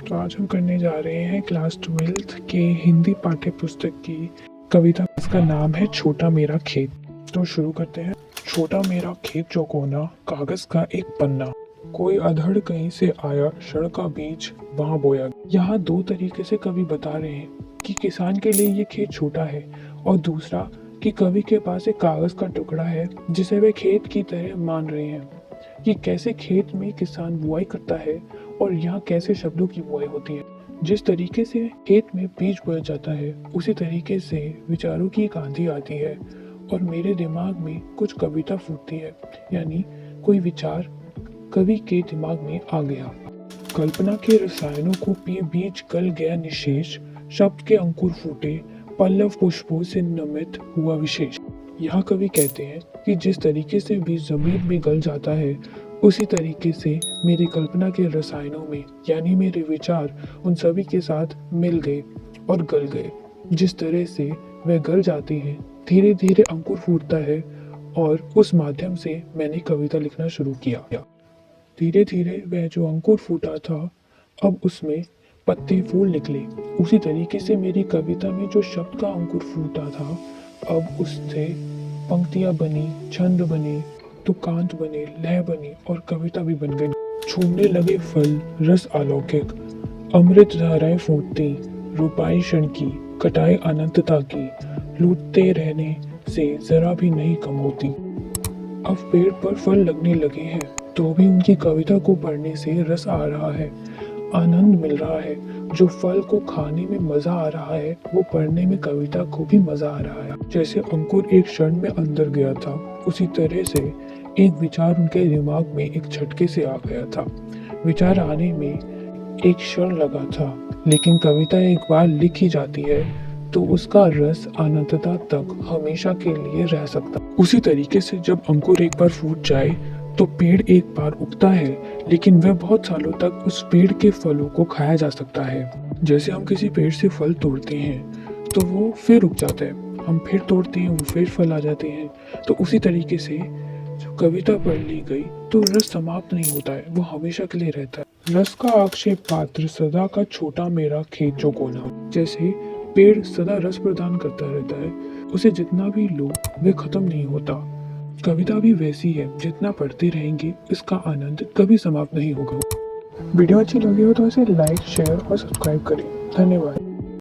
तो आज हम करने जा रहे हैं क्लास 12th के हिंदी पाठ्य पुस्तक की कविता। इसका नाम है छोटा मेरा खेत। तो शुरू करते हैं। छोटा मेरा खेत चौकोना, कागज का एक पन्ना, कोई अधड़ कहीं से आया, क्षण का बीज वहां बोया। यहाँ दो तरीके से कवि बता रहे हैं कि किसान के लिए ये खेत छोटा है, और दूसरा कि कवि के पास एक कागज का टुकड़ा है जिसे वे खेत की तरह मान रहे हैं। कि कैसे खेत में किसान बुआई करता है और यहाँ कैसे शब्दों की बुआई होती है। जिस तरीके से खेत में बीज बोया जाता है, उसी तरीके से विचारों की एक आंधी आती है और मेरे दिमाग में कुछ कविता फूटती है, यानी कोई विचार कवि के दिमाग में आ गया। कल्पना के रसायनों को पी बीज गल गया निशेष, शब्द के अंकुर फूटे, पल्लव पुष्पों से नमित हुआ विशेष। यहाँ कवि कहते हैं कि जिस तरीके से बीज जमीन में गल जाता है, उसी तरीके से मेरी कल्पना के रसायनों में, यानी मेरे विचार उन सभी के साथ मिल गए और गल गए। जिस तरह से वह गल जाते हैं, धीरे धीरे अंकुर फूटता है और उस माध्यम से मैंने कविता लिखना शुरू किया। धीरे धीरे वह जो अंकुर फूटा था, अब उसमें पत्ते फूल निकले। उसी तरीके से मेरी कविता में जो शब्द का अंकुर फूटा था, अब उससे पंक्तियां बनी, छंद बने, तुकांत बने, लय बनी और कविता भी बन गई। छूने लगे फल रस अलौकिक, अमृत धाराएं फूटती, रूपाई क्षण की, कटाई अनंतता की, लूटते रहने से जरा भी नहीं कम होती। अब पेड़ पर फल लगने लगे हैं, तो भी उनकी कविता को पढ़ने से रस आ रहा है, आनंद मिल रहा है। जो फल को खाने में मजा आ रहा है, वो पढ़ने में कविता को भी मजा आ रहा है। जैसे अंकुर एक क्षण में अंदर गया था, उसी तरह से एक विचार उनके दिमाग में एक झटके से आ गया था। विचार आने में एक क्षण लगा था, लेकिन कविता एक बार लिखी जाती है तो उसका रस अनंतता तक हमेशा के लिए रह सकता। उसी तरीके से जब अंकुर एक बार फूट जाए तो पेड़ एक बार उगता है, लेकिन वह बहुत सालों तक उस पेड़ के फलों को खाया जा सकता है। जैसे हम किसी पेड़ से फल तोड़ते हैं तो वो फिर उग जाता है, हम फिर तोड़ते हैं, वो फिर फल आ जाते हैं। तो उसी तरीके से जब कविता पढ़ ली गई तो रस समाप्त नहीं होता है, वो हमेशा के लिए रहता है। रस का आक्षेप पात्र सदा का छोटा मेरा खेत जो कोना। जैसे पेड़ सदा रस प्रदान करता रहता है, उसे जितना भी लो वह खत्म नहीं होता। कविता भी वैसी है, जितना पढ़ते रहेंगे इसका आनंद कभी समाप्त नहीं होगा। वीडियो अच्छी लगी हो तो इसे लाइक, शेयर और सब्सक्राइब करें। धन्यवाद।